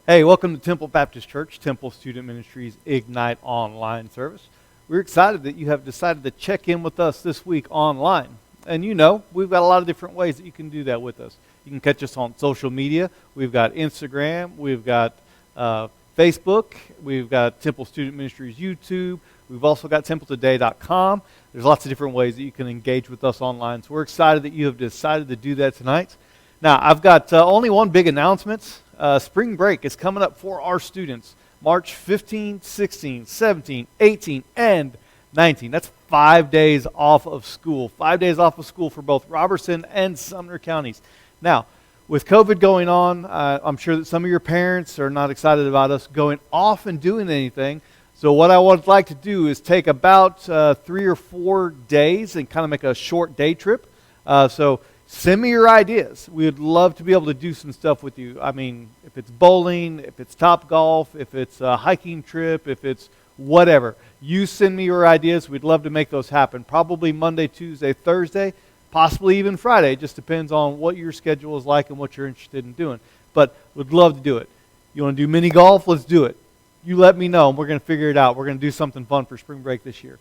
Hey, welcome to Temple Baptist Church, Temple Student Ministries Ignite online service. We're excited that you have decided to check in with us this week online. And you know, we've got a lot of different ways that you can do that with us. You can catch us on social media. We've got Instagram. We've got Facebook. We've got Temple Student Ministries YouTube. We've also got TempleToday.com. There's lots of different ways that you can engage with us online. So we're excited that you have decided to do that tonight. Now, I've got only one big announcement. Spring break is coming up for our students. March 15, 16, 17, 18, and 19. That's 5 days off of school. 5 days off of school for both Robertson and Sumner counties. Now, with COVID going on, I'm sure that some of your parents are not excited about us going off and doing anything. So what I would like to do is take about 3 or 4 days and kind of make a short day trip. So send me your ideas. We would love to be able to do some stuff with you. I mean, if it's bowling, if it's Topgolf, if it's a hiking trip, if it's whatever. You send me your ideas. We'd love to make those happen. Probably Monday, Tuesday, Thursday, possibly even Friday. It just depends on what your schedule is like and what you're interested in doing. But we'd love to do it. You want to do mini golf? Let's do it. You let me know, and we're going to figure it out. We're going to do something fun for spring break this year.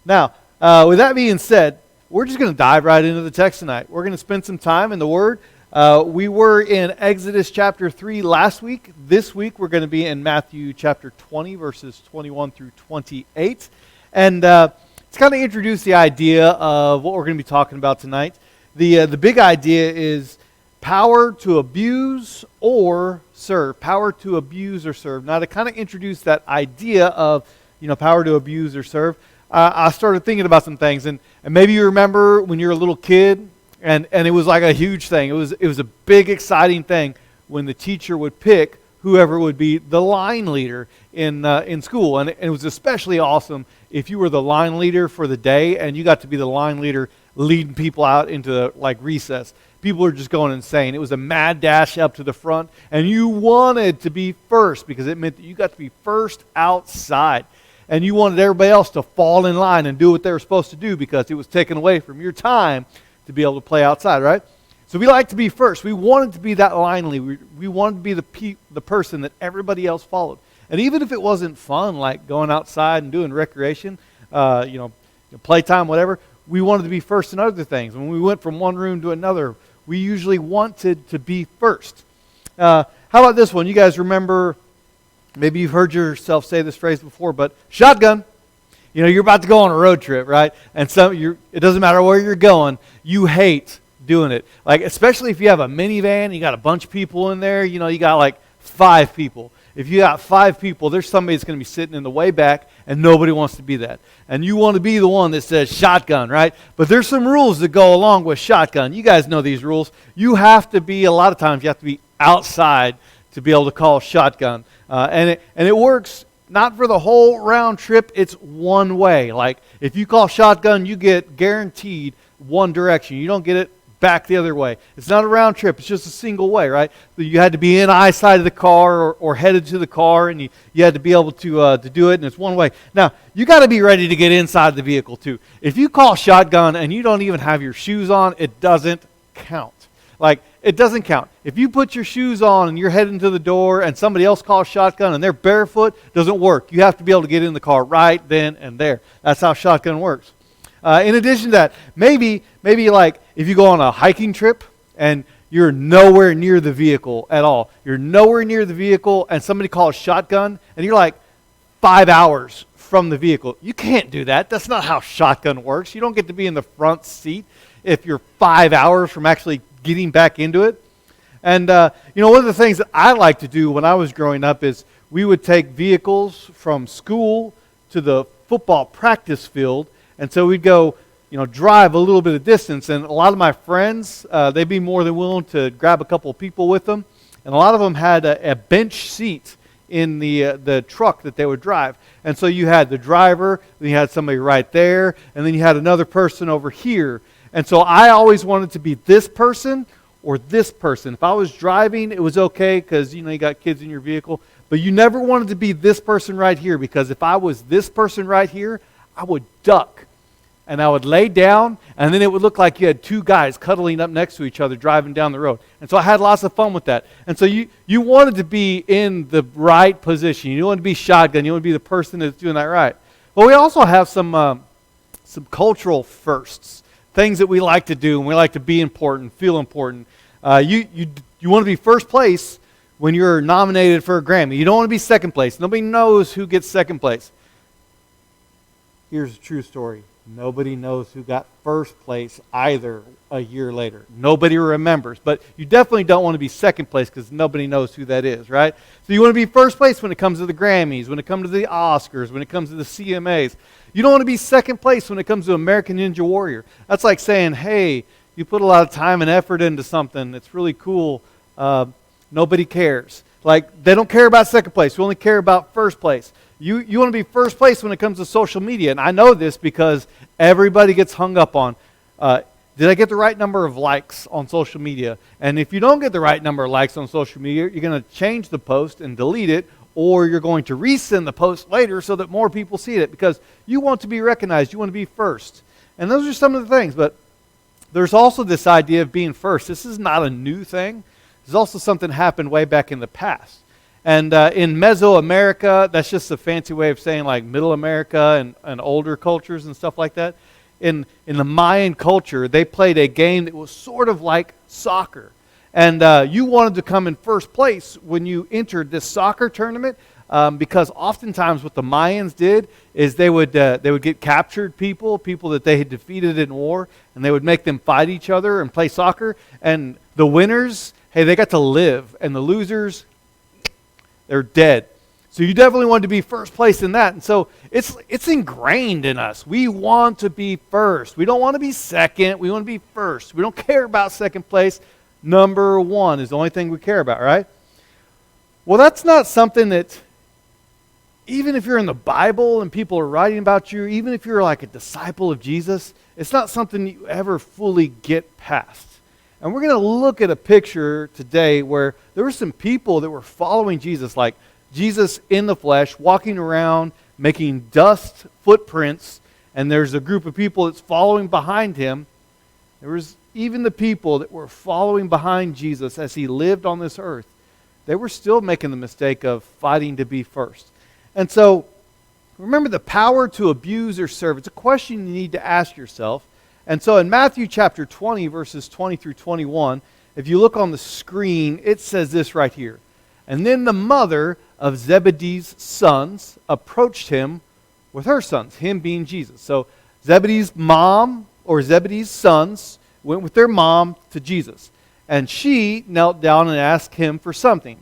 Now, with that being said, we're just going to dive right into the text tonight. We're going to spend some time in the Word. We were in Exodus chapter 3 last week. This week we're going to be in Matthew chapter 20, verses 21 through 28. And to kind of introduce the idea of what we're going to be talking about tonight, the big idea is power to abuse or serve. Power to abuse or serve. Now, to kind of introduce that idea of, power to abuse or serve, I started thinking about some things, and maybe you remember when you were a little kid, and it was like a huge thing. It was a big, exciting thing when the teacher would pick whoever would be the line leader in school, and it was especially awesome if you were the line leader for the day, and you got to be the line leader leading people out into like recess. People were just going insane. It was a mad dash up to the front, and you wanted to be first because it meant that you got to be first outside. And you wanted everybody else to fall in line and do what they were supposed to do because it was taken away from your time to be able to play outside, right? So we like to be first. We wanted to be that line leader. We wanted to be the person that everybody else followed. And even if it wasn't fun, like going outside and doing recreation, playtime, whatever, we wanted to be first in other things. When we went from one room to another, we usually wanted to be first. How about this one? You guys remember... Maybe you've heard yourself say this phrase before, but shotgun. You're about to go on a road trip, right? And it doesn't matter where you're going, you hate doing it. Like, especially if you have a minivan and you got a bunch of people in there, you got like 5 people. If you got 5 people, there's somebody that's going to be sitting in the way back, and nobody wants to be that. And you want to be the one that says shotgun, right? But there's some rules that go along with shotgun. You guys know these rules. A lot of times you have to be outside to be able to call shotgun. And it works not for the whole round trip, it's one way. Like, if you call shotgun, you get guaranteed one direction. You don't get it back the other way. It's not a round trip, it's just a single way, right? You had to be in eyesight of the car or headed to the car, and you had to be able to do it, and it's one way. Now, you got to be ready to get inside the vehicle, too. If you call shotgun and you don't even have your shoes on, it doesn't count. Like, it doesn't count. If you put your shoes on and you're heading to the door and somebody else calls shotgun and they're barefoot, it doesn't work. You have to be able to get in the car right then and there. That's how shotgun works. In addition to that, maybe like if you go on a hiking trip and you're nowhere near the vehicle at all. You're nowhere near the vehicle and somebody calls shotgun and you're like 5 hours from the vehicle. You can't do that. That's not how shotgun works. You don't get to be in the front seat if you're 5 hours from actually getting back into it. And one of the things that I like to do when I was growing up is we would take vehicles from school to the football practice field, and so we'd go drive a little bit of distance, and a lot of my friends, they'd be more than willing to grab a couple of people with them, and a lot of them had a bench seat in the truck that they would drive. And so you had the driver, then you had somebody right there, and then you had another person over here. And so I always wanted to be this person or this person. If I was driving, it was okay because, you got kids in your vehicle. But you never wanted to be this person right here because if I was this person right here, I would duck and I would lay down, and then it would look like you had two guys cuddling up next to each other driving down the road. And so I had lots of fun with that. And so you wanted to be in the right position. You want to be shotgun. You want to be the person that's doing that right. Well, we also have some cultural firsts, things that we like to do, and we like to be important, feel important. You want to be first place when you're nominated for a Grammy. You don't want to be second place. Nobody knows who gets second place. Here's a true story. Nobody knows who got first place either a year later. Nobody remembers. But you definitely don't want to be second place because nobody knows who that is, right? So you want to be first place when it comes to the Grammys, when it comes to the Oscars, when it comes to the CMAs. You don't want to be second place when it comes to American Ninja Warrior. That's like saying, hey, you put a lot of time and effort into something. It's really cool. Nobody cares. Like, they don't care about second place. We only care about first place. You want to be first place when it comes to social media. And I know this because everybody gets hung up on, did I get the right number of likes on social media? And if you don't get the right number of likes on social media, you're going to change the post and delete it, or you're going to resend the post later so that more people see it because you want to be recognized. You want to be first. And those are some of the things. But there's also this idea of being first. This is not a new thing. There's also something that happened way back in the past. And in Mesoamerica, that's just a fancy way of saying like Middle America and older cultures and stuff like that. In the Mayan culture, they played a game that was sort of like soccer. And you wanted to come in first place when you entered this soccer tournament because oftentimes what the Mayans did is they would get captured people that they had defeated in war, and they would make them fight each other and play soccer. And the winners, hey, they got to live, and the losers, they're dead. So you definitely want to be first place in that. And so it's ingrained in us. We want to be first. We don't want to be second. We want to be first. We don't care about second place. Number one is the only thing we care about, right? Well, that's not something that, even if you're in the Bible and people are writing about you, even if you're like a disciple of Jesus, it's not something you ever fully get past. And we're going to look at a picture today where there were some people that were following Jesus, like Jesus in the flesh, walking around, making dust footprints, and there's a group of people that's following behind him. There was even the people that were following behind Jesus as he lived on this earth. They were still making the mistake of fighting to be first. And so, remember, the power to abuse or serve. It's a question you need to ask yourself. And so in Matthew chapter 20, verses 20 through 21, if you look on the screen, it says this right here. And then the mother of Zebedee's sons approached him with her sons, him being Jesus. So Zebedee's mom, or Zebedee's sons, went with their mom to Jesus. And she knelt down and asked him for something.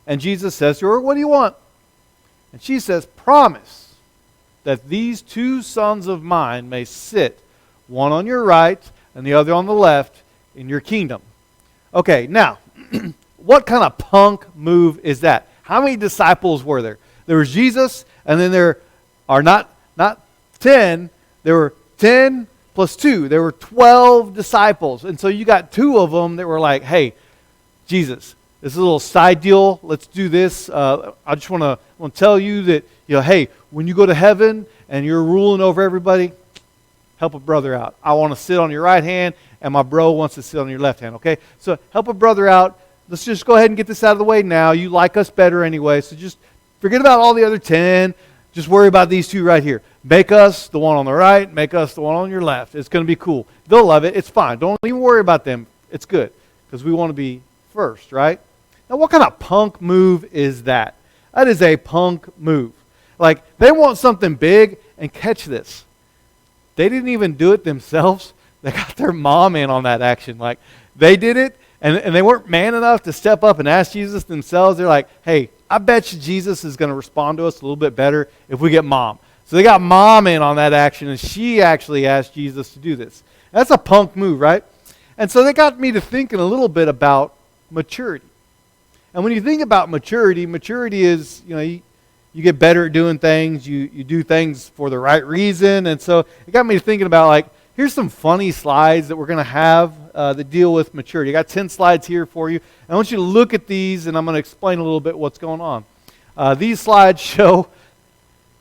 And Jesus says to her, what do you want? And she says, promise that these two sons of mine may sit, one on your right and the other on the left, in your kingdom. Okay, now, what kind of punk move is that? How many disciples were there? There was Jesus, and then there are not 10, there were 10 plus 2. There were 12 disciples. And so you got 2 of them that were like, hey, Jesus, this is a little side deal. Let's do this. I just want to tell you that, hey, when you go to heaven and you're ruling over everybody, help a brother out. I want to sit on your right hand, and my bro wants to sit on your left hand, okay? So help a brother out. Let's just go ahead and get this out of the way now. You like us better anyway, so just forget about all the other 10. Just worry about these 2 right here. Make us the one on the right. Make us the one on your left. It's going to be cool. They'll love it. It's fine. Don't even worry about them. It's good because we want to be first, right? Now, what kind of punk move is that? That is a punk move. Like, they want something big, and catch this. They didn't even do it themselves. They got their mom in on that action. Like, they did it, and they weren't man enough to step up and ask Jesus themselves. They're like, hey, I bet you Jesus is going to respond to us a little bit better if we get mom. So they got mom in on that action, and she actually asked Jesus to do this. That's a punk move, right? And so they got me to thinking a little bit about maturity. And when you think about maturity is, you get better at doing things. You do things for the right reason. And so it got me thinking about, like, here's some funny slides that we're going to have that deal with maturity. I got 10 slides here for you. I want you to look at these, and I'm going to explain a little bit what's going on. These slides show,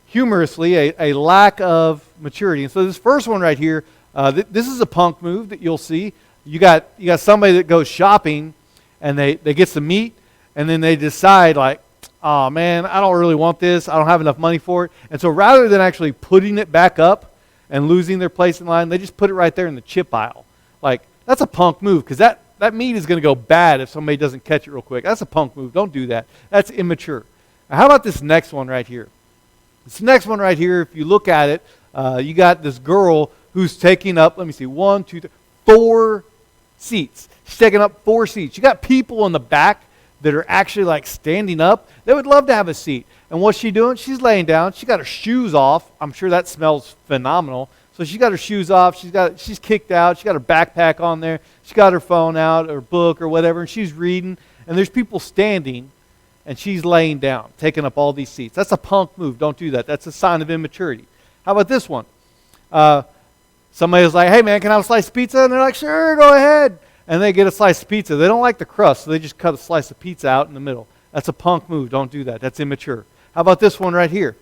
humorously, a lack of maturity. And so this first one right here, this is a punk move that you'll see. You got somebody that goes shopping, and they get some meat, and then they decide like, oh man, I don't really want this. I don't have enough money for it. And so rather than actually putting it back up and losing their place in line, they just put it right there in the chip aisle. Like, that's a punk move, because that meat is going to go bad if somebody doesn't catch it real quick. That's a punk move. Don't do that. That's immature. Now, how about this next one right here? This next one right here, if you look at it, you got this girl who's taking up, let me see, 1, 2, 3, 4 seats. She's taking up 4 seats. You got people in the back that are actually like standing up. They would love to have a seat. And what's she doing? She's laying down. She got her shoes off. I'm sure that smells phenomenal. So she got her shoes off. She's kicked out. She got her backpack on there. She got her phone out, or book, or whatever, and she's reading. And there's people standing, and she's laying down, taking up all these seats. That's a punk move. Don't do that. That's a sign of immaturity. How about this one? Somebody was like, hey man, can I have a slice of pizza? And they're like, sure, go ahead. And they get a slice of pizza. They don't like the crust, so they just cut a slice of pizza out in the middle. That's a punk move. Don't do that. That's immature. How about this one right here?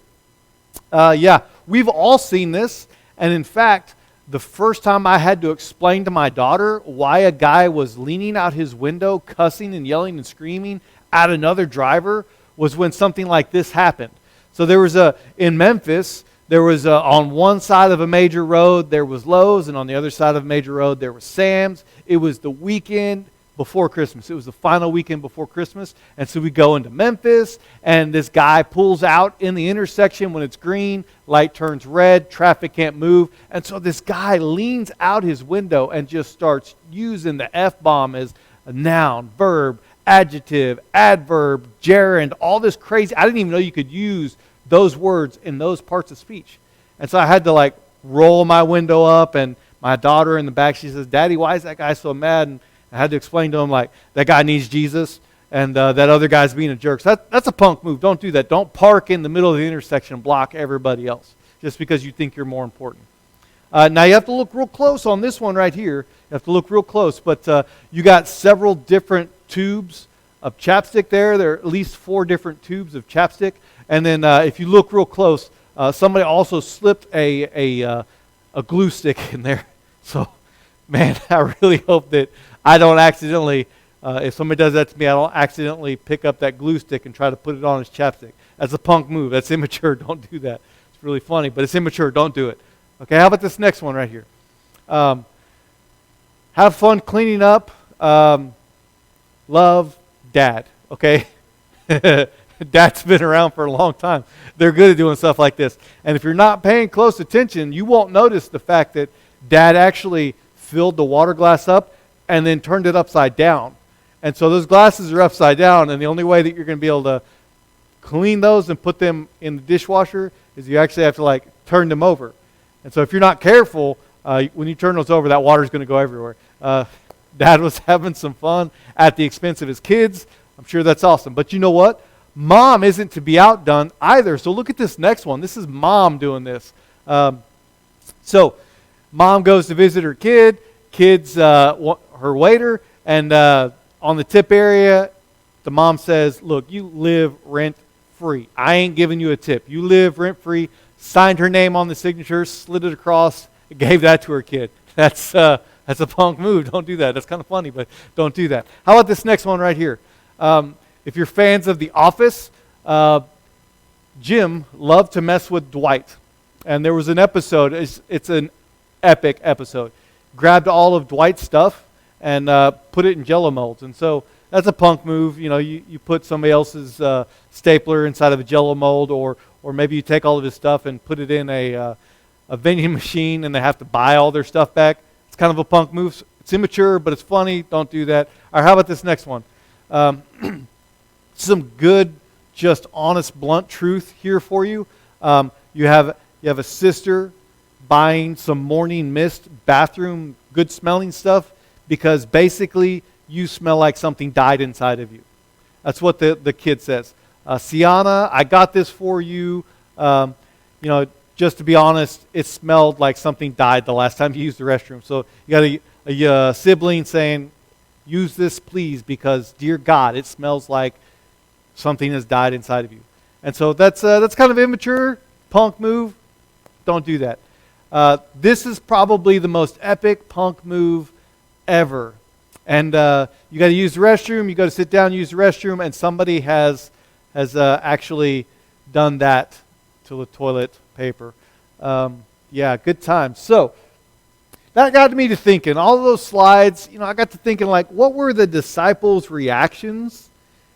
Yeah, we've all seen this. And in fact, the first time I had to explain to my daughter why a guy was leaning out his window, cussing and yelling and screaming at another driver was when something like this happened. So there was in Memphis, there was on one side of a major road, there was Lowe's, and on the other side of a major road, there was Sam's. It was the weekend before Christmas. It was the final weekend before Christmas. And so we go into Memphis, and this guy pulls out in the intersection when it's green, light turns red, traffic can't move. And so this guy leans out his window and just starts using the F-bomb as a noun, verb, adjective, adverb, gerund, all this crazy. I didn't even know you could use those words in those parts of speech. And so I had to like roll my window up, and my daughter in the back, she says, Daddy, why is that guy so mad? And I had to explain to him, like, that guy needs Jesus, and that other guy's being a jerk. So that's a punk move. Don't do that. Don't park in the middle of the intersection and block everybody else just because you think you're more important. Now, you have to look real close on this one right here. You have to look real close. But you got several different tubes of chapstick there. There are at least 4 different tubes of chapstick. And then if you look real close, somebody also slipped a glue stick in there. So, man, I really hope that I don't accidentally, if somebody does that to me, I don't accidentally pick up that glue stick and try to put it on his chapstick. That's a punk move. That's immature. Don't do that. It's really funny, but it's immature. Don't do it. Okay, how about this next one right here? Have fun cleaning up. Love Dad. Okay? Dad's been around for a long time. They're good at doing stuff like this. And if you're not paying close attention, you won't notice the fact that Dad actually filled the water glass up and then turned it upside down. And so those glasses are upside down, and the only way that you're going to be able to clean those and put them in the dishwasher is you actually have to like turn them over. And so if you're not careful, when you turn those over, that water's going to go everywhere. Dad was having some fun at the expense of his kids. I'm sure that's awesome. But you know what? Mom isn't to be outdone either. So look at this next one. This is Mom doing this. So Mom goes to visit her kid. Kid's her waiter. And on the tip area, the mom says, look, you live rent-free. I ain't giving you a tip. You live rent-free. Signed her name on the signature, slid it across, gave that to her kid. That's a punk move. Don't do that. That's kind of funny, but don't do that. How about this next one right here? If you're fans of The Office, Jim loved to mess with Dwight. And there was an episode, it's an epic episode. Grabbed all of Dwight's stuff and put it in Jell-O molds. And so that's a punk move. You know, you put somebody else's stapler inside of a Jell-O mold, or maybe you take all of his stuff and put it in a vending machine, and they have to buy all their stuff back. It's kind of a punk move. It's immature, but it's funny. Don't do that. All right, how about this next one? Some good, just honest, blunt truth here for you. You have a sister buying some morning mist bathroom good smelling stuff because basically you smell like something died inside of you. That's what the kid says. Sienna, I got this for you. Just to be honest, it smelled like something died the last time you used the restroom. So you got a sibling saying, use this please because, dear God, it smells like something has died inside of you. And so that's kind of immature, punk move. Don't do that. This is probably the most epic punk move ever. And you got to use the restroom, you got to sit down, use the restroom, and somebody has actually done that to the toilet paper. Yeah, good time. So that got me to thinking. All of those slides, I got to thinking, like, what were the disciples' reactions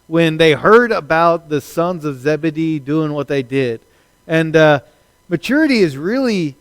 when they heard about the sons of Zebedee doing what they did? And maturity is really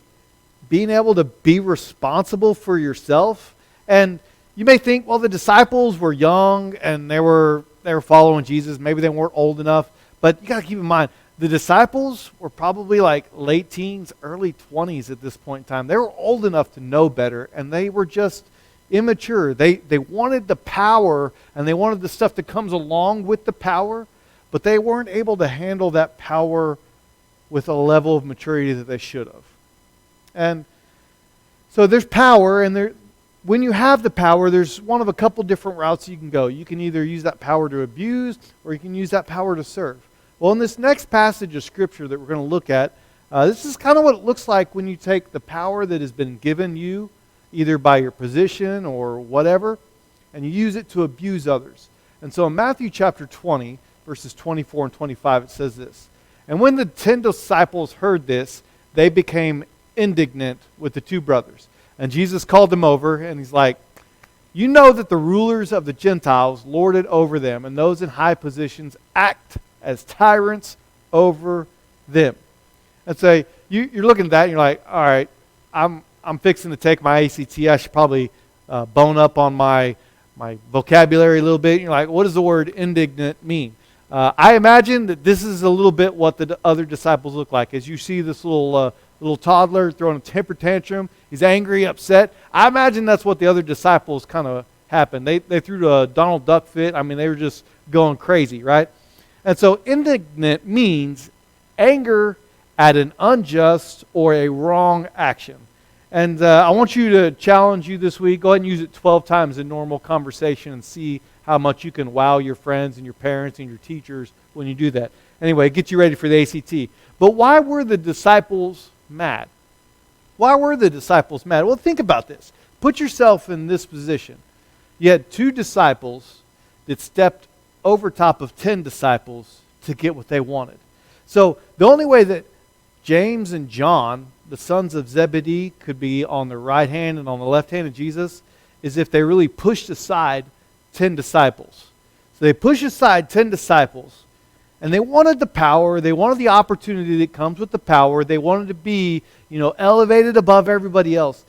being able to be responsible for yourself. And you may think, well, the disciples were young and they were following Jesus. Maybe they weren't old enough. But you got to keep in mind, the disciples were probably like late teens, early 20s at this point in time. They were old enough to know better, and they were just immature. They wanted the power, and they wanted the stuff that comes along with the power, but they weren't able to handle that power with a level of maturity that they should have. And so there's power, and when you have the power, there's one of a couple different routes you can go. You can either use that power to abuse, or you can use that power to serve. Well, in this next passage of Scripture that we're going to look at, this is kind of what it looks like when you take the power that has been given you, either by your position or whatever, and you use it to abuse others. And so in Matthew chapter 20, verses 24 and 25, it says this: "And when the 10 disciples heard this, they became indignant with the two brothers. And Jesus called them over, and he's like, 'You know that the rulers of the Gentiles lord it over them, and those in high positions act as tyrants over them.'" And so you're looking at that and you're like, all right, I'm fixing to take my ACT. I should probably bone up on my vocabulary a little bit. And you're like, what does the word indignant mean? I imagine that this is a little bit what the other disciples look like. As you see this little toddler throwing a temper tantrum, he's angry, upset. I imagine that's what the other disciples kind of happened. They threw a Donald Duck fit. I mean, they were just going crazy, right? And so indignant means anger at an unjust or a wrong action. And I want you to challenge you this week. Go ahead and use it 12 times in normal conversation and see how much you can wow your friends and your parents and your teachers when you do that. Anyway, get you ready for the ACT. But why were the disciples mad? Why were the disciples mad? Well, think about this. Put yourself in this position. You had 2 disciples that stepped over top of 10 disciples to get what they wanted. So the only way that James and John, the sons of Zebedee, could be on the right hand and on the left hand of Jesus is if they really pushed aside 10 disciples. So they pushed aside 10 disciples, and they wanted the power, they wanted the opportunity that comes with the power, they wanted to be, elevated above everybody else,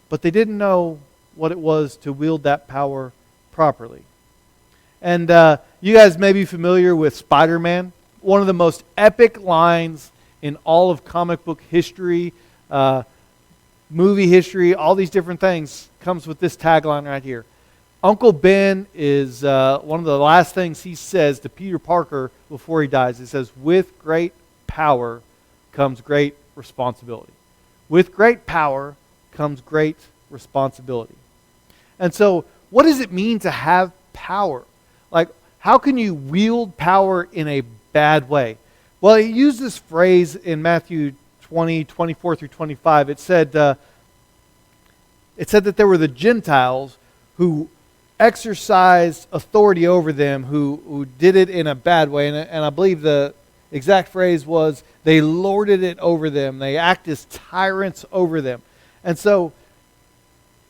but they didn't know what it was to wield that power properly. And you guys may be familiar with Spider-Man. One of the most epic lines in all of comic book history, movie history, all these different things comes with this tagline right here. Uncle Ben is one of the last things he says to Peter Parker before he dies. He says, "With great power comes great responsibility." With great power comes great responsibility. And so, what does it mean to have power? Like, how can you wield power in a bad way? Well, he used this phrase in Matthew 20, 24 through 25. It said that there were the Gentiles who exercised authority over them, who did it in a bad way. And I believe the exact phrase was, they lorded it over them. They act as tyrants over them. And so,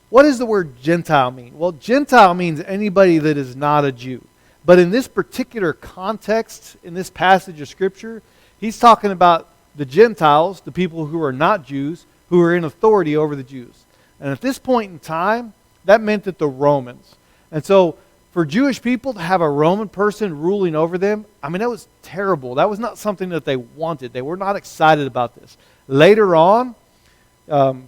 what does the word Gentile mean? Well, Gentile means anybody that is not a Jew. But in this particular context, in this passage of Scripture, he's talking about the Gentiles, the people who are not Jews, who are in authority over the Jews. And at this point in time, that meant that the Romans. And so, for Jewish people to have a Roman person ruling over them, that was terrible. That was not something that they wanted. They were not excited about this. Later on, the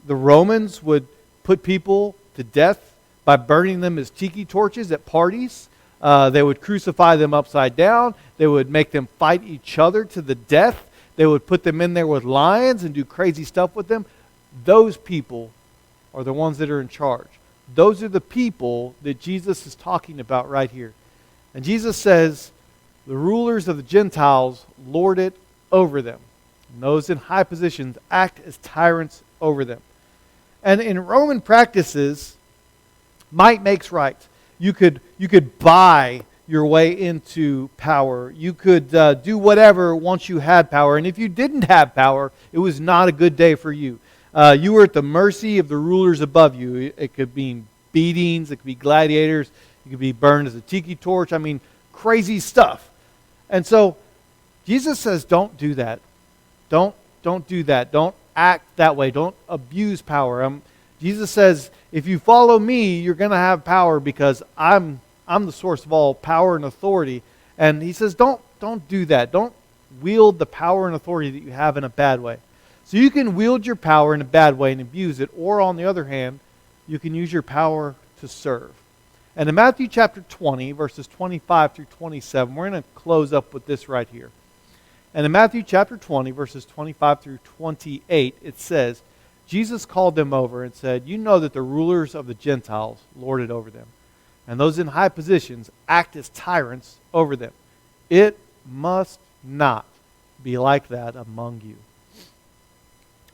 Romans would put people to death by burning them as tiki torches at parties. They would crucify them upside down. They would make them fight each other to the death. They would put them in there with lions and do crazy stuff with them. Those people are the ones that are in charge. Those are the people that Jesus is talking about right here. And Jesus says, the rulers of the Gentiles lord it over them. And those in high positions act as tyrants over them. And in Roman practices, might makes right. You could buy your way into power. You could do whatever once you had power. And if you didn't have power, it was not a good day for you. You were at the mercy of the rulers above you. It could be beatings. It could be gladiators. You could be burned as a tiki torch. I mean, crazy stuff. And so Jesus says, don't do that. Don't do that. Don't act that way. Don't abuse power. Jesus says, if you follow me, you're going to have power because I'm the source of all power and authority. And he says, don't do that. Don't wield the power and authority that you have in a bad way. So you can wield your power in a bad way and abuse it, or on the other hand, you can use your power to serve. And in Matthew chapter 20, verses 25 through 27, we're going to close up with this right here. And in Matthew chapter 20, verses 25 through 28, it says, Jesus called them over and said, you know that the rulers of the Gentiles lord it over them, and those in high positions act as tyrants over them. It must not be like that among you.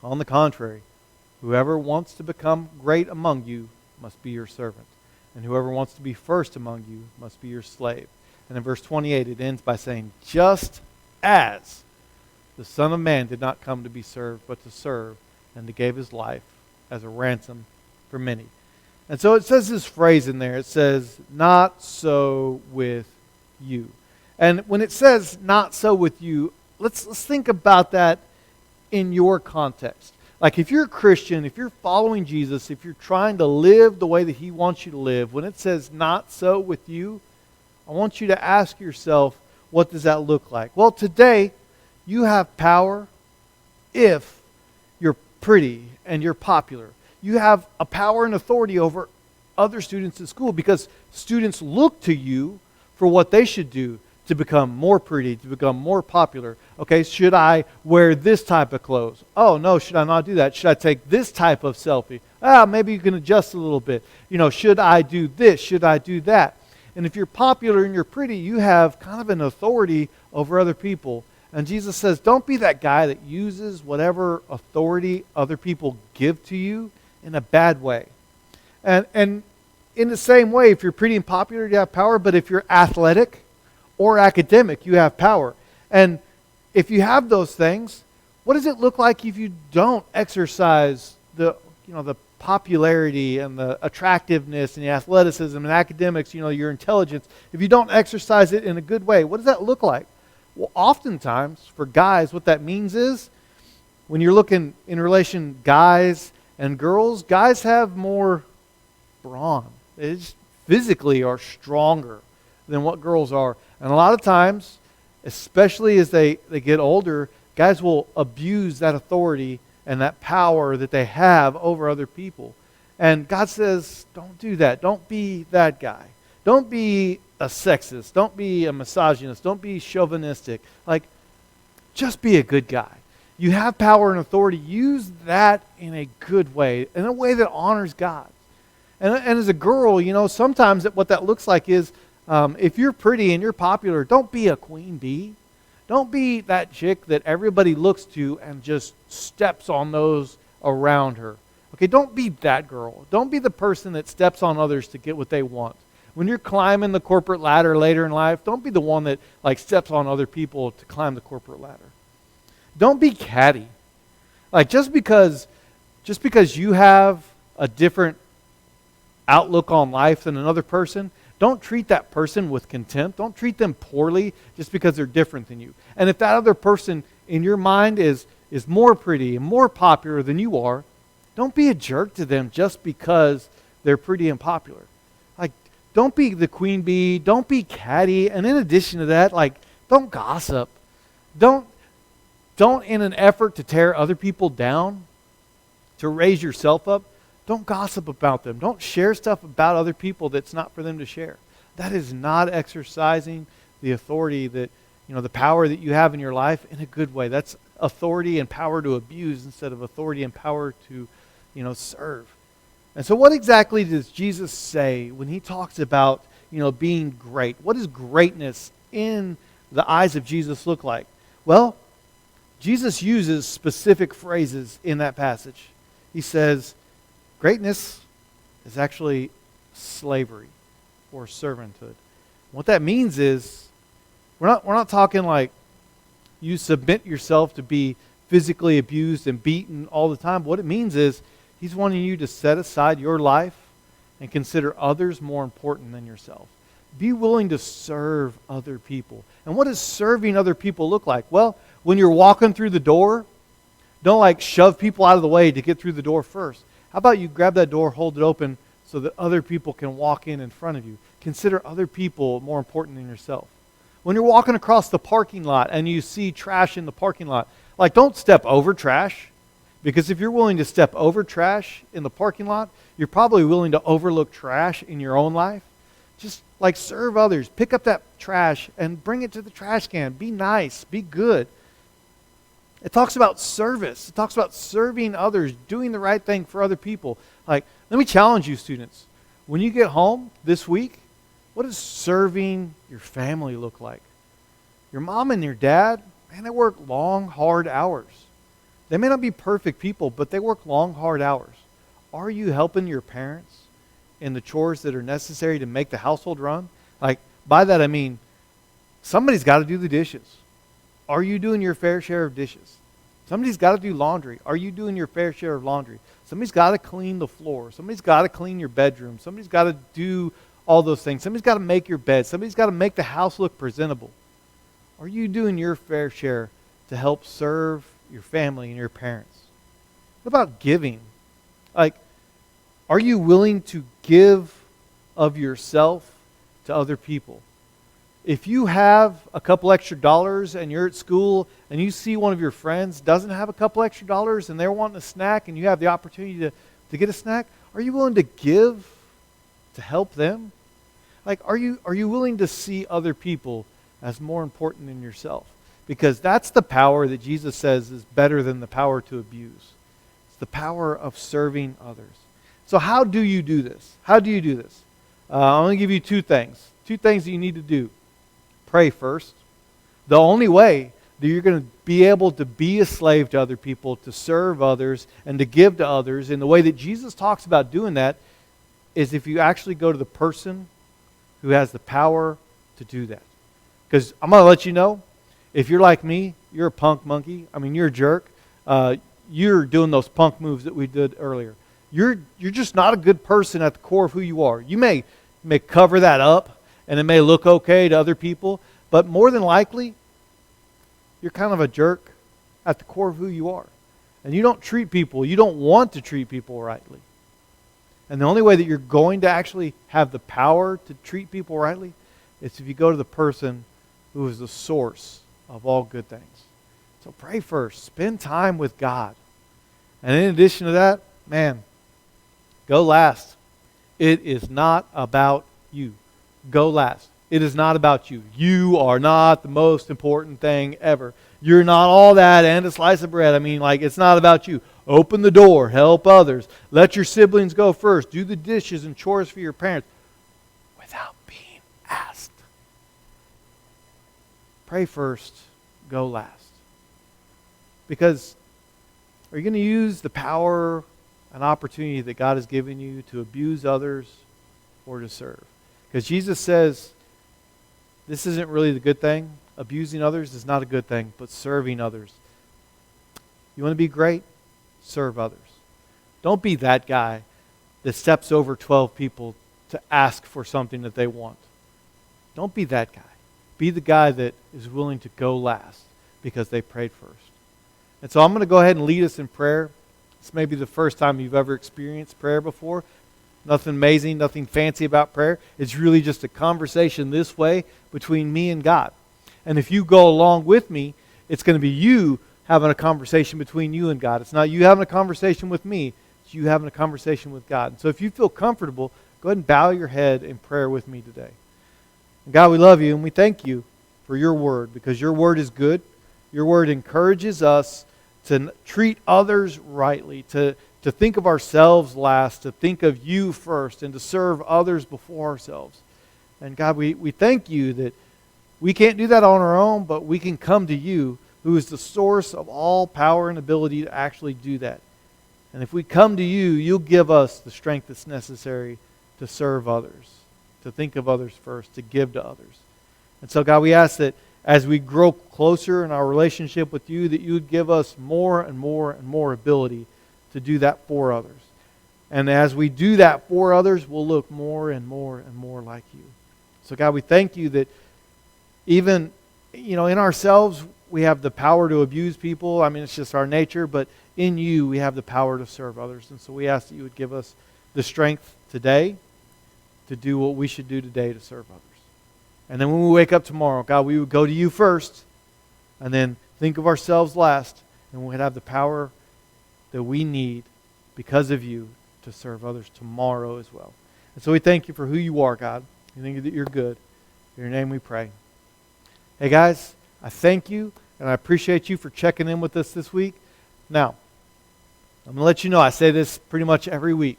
On the contrary, whoever wants to become great among you must be your servant, and whoever wants to be first among you must be your slave. And in verse 28, it ends by saying, just as the Son of Man did not come to be served, but to serve, and to give his life as a ransom for many. And so it says this phrase in there. It says, not so with you. And when it says, not so with you, let's think about that in your context. Like if you're a Christian, if you're following Jesus, if you're trying to live the way that he wants you to live, when it says, not so with you, I want you to ask yourself, what does that look like? Well, today, you have power if you're pretty and you're popular. You have a power and authority over other students at school because students look to you for what they should do to become more pretty, to become more popular. Okay, should I wear this type of clothes? Oh, no, should I not do that? Should I take this type of selfie? Maybe you can adjust a little bit. Should I do this? Should I do that? And if you're popular and you're pretty, you have kind of an authority over other people. And Jesus says, don't be that guy that uses whatever authority other people give to you in a bad way. And in the same way, if you're pretty and popular, you have power. But if you're athletic or academic, you have power. And if you have those things, what does it look like if you don't exercise the popularity and the attractiveness and the athleticism and academics, your intelligence? If you don't exercise it in a good way, what does that look like? Well, oftentimes, for guys, what that means is, when you're looking in relation guys and girls, guys have more brawn. They just physically are stronger than what girls are. And a lot of times, especially as they get older, guys will abuse that authority and that power that they have over other people. And God says, don't do that. Don't be that guy. Don't be a sexist. Don't be a misogynist. Don't be chauvinistic. Just be a good guy. You have power and authority. Use that in a good way, in a way that honors God. And as a girl, sometimes what that looks like is, if you're pretty and you're popular, don't be a queen bee. Don't be that chick that everybody looks to and just steps on those around her. Okay, don't be that girl. Don't be the person that steps on others to get what they want. When you're climbing the corporate ladder later in life, don't be the one that steps on other people to climb the corporate ladder. Don't be catty. Just because you have a different outlook on life than another person, don't treat that person with contempt. Don't treat them poorly just because they're different than you. And if that other person in your mind is more pretty and more popular than you are, don't be a jerk to them just because they're pretty and popular. Don't be the queen bee. Don't be catty. And in addition to that, don't gossip. Don't in an effort to tear other people down, to raise yourself up, don't gossip about them. Don't share stuff about other people that's not for them to share. That is not exercising the authority that, the power that you have in your life in a good way. That's authority and power to abuse instead of authority and power to, serve. And so what exactly does Jesus say when he talks about, being great? What does greatness in the eyes of Jesus look like? Well, Jesus uses specific phrases in that passage. He says, greatness is actually slavery or servanthood. What that means is, we're not talking like you submit yourself to be physically abused and beaten all the time. What it means is he's wanting you to set aside your life and consider others more important than yourself. Be willing to serve other people. And what does serving other people look like? Well, when you're walking through the door, don't like shove people out of the way to get through the door first. How about you grab that door, hold it open so that other people can walk in front of you? Consider other people more important than yourself. When you're walking across the parking lot and you see trash in the parking lot, like don't step over trash. Because if you're willing to step over trash in the parking lot, you're probably willing to overlook trash in your own life. Just like serve others. Pick up that trash and bring it to the trash can. Be nice. Be good. It talks about service. It talks about serving others, doing the right thing for other people. Like, let me challenge you, students. When you get home this week, what does serving your family look like? Your mom and your dad, man, they work long, hard hours. They may not be perfect people, but they work long, hard hours. Are you helping your parents in the chores that are necessary to make the household run? Like, by that I mean, somebody's got to do the dishes. Are you doing your fair share of dishes? Somebody's got to do laundry. Are you doing your fair share of laundry? Somebody's got to clean the floor. Somebody's got to clean your bedroom. Somebody's got to do all those things. Somebody's got to make your bed. Somebody's got to make the house look presentable. Are you doing your fair share to help serve your family and your parents? What about giving? Like, are you willing to give of yourself to other people? If you have a couple extra dollars and you're at school and you see one of your friends doesn't have a couple extra dollars and they're wanting a snack and you have the opportunity to get a snack, are you willing to give to help them? Like, are you willing to see other people as more important than yourself? Because that's the power that Jesus says is better than the power to abuse. It's the power of serving others. So how do you do this? How do you do this? I'm going to give you two things. Two things that you need to do. Pray first. The only way that you're going to be able to be a slave to other people, to serve others, and to give to others in the way that Jesus talks about doing that is if you actually go to the person who has the power to do that. Because I'm going to let you know, if you're like me, you're a punk monkey. I mean, you're a jerk. You're doing those punk moves that we did earlier. You're just not a good person at the core of who you are. You may cover that up, and it may look okay to other people, but more than likely, you're kind of a jerk at the core of who you are. And you don't treat people, you don't want to treat people rightly. And the only way that you're going to actually have the power to treat people rightly is if you go to the person who is the source of all good things. So pray first. Spend time with God. And in addition to that, man, go last. It is not about you. Go last. It is not about you. You are not the most important thing ever. You're not all that and a slice of bread. I mean, like, it's not about you. Open the door. Help others. Let your siblings go first. Do the dishes and chores for your parents without being asked. Pray first. Go last. Because are you going to use the power and opportunity that God has given you to abuse others or to serve? Because Jesus says this isn't really the good thing. Abusing others is not a good thing, but serving others. You want to be great? Serve others. Don't be that guy that steps over 12 people to ask for something that they want. Don't be that guy. Be the guy that is willing to go last because they prayed first. And so I'm going to go ahead and lead us in prayer. This may be the first time you've ever experienced prayer before. Nothing amazing, nothing fancy about prayer. It's really just a conversation this way between me and God. And if you go along with me, it's going to be you having a conversation between you and God. It's not you having a conversation with me. It's you having a conversation with God. And so if you feel comfortable, go ahead and bow your head in prayer with me today. And God, we love you and we thank you for your word because your word is good. Your word encourages us to treat others rightly, to think of ourselves last, to think of you first, and to serve others before ourselves. And God, we thank you that we can't do that on our own, but we can come to you, who is the source of all power and ability to actually do that. And if we come to you, you'll give us the strength that's necessary to serve others, to think of others first, to give to others. And so, God, we ask that as we grow closer in our relationship with you, that you would give us more and more and more ability to do that for others. And as we do that for others, we'll look more and more and more like you. So, God, we thank you that even, in ourselves, we have the power to abuse people. I mean, it's just our nature, but in you, we have the power to serve others. And so we ask that you would give us the strength today to do what we should do today to serve others. And then when we wake up tomorrow, God, we would go to you first and then think of ourselves last, and we'd have the power that we need because of you to serve others tomorrow as well. And so we thank you for who you are, God. We thank you that you're good. In your name we pray. Hey guys, I thank you and I appreciate you for checking in with us this week. Now, I'm going to let you know, I say this pretty much every week.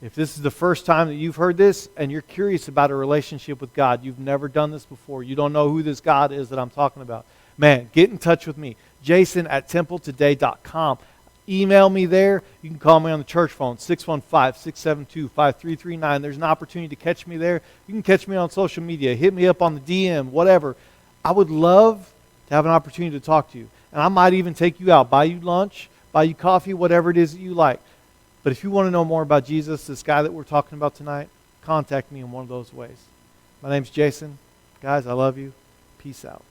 If this is the first time that you've heard this and you're curious about a relationship with God, you've never done this before, you don't know who this God is that I'm talking about, man, get in touch with me. Jason@templetoday.com. Email me there. You can call me on the church phone, 615-672-5339. There's an opportunity to catch me there. You can catch me on social media. Hit me up on the DM, whatever. I would love to have an opportunity to talk to you. And I might even take you out, buy you lunch, buy you coffee, whatever it is that you like. But if you want to know more about Jesus, this guy that we're talking about tonight, contact me in one of those ways. My name's Jason. Guys, I love you. Peace out.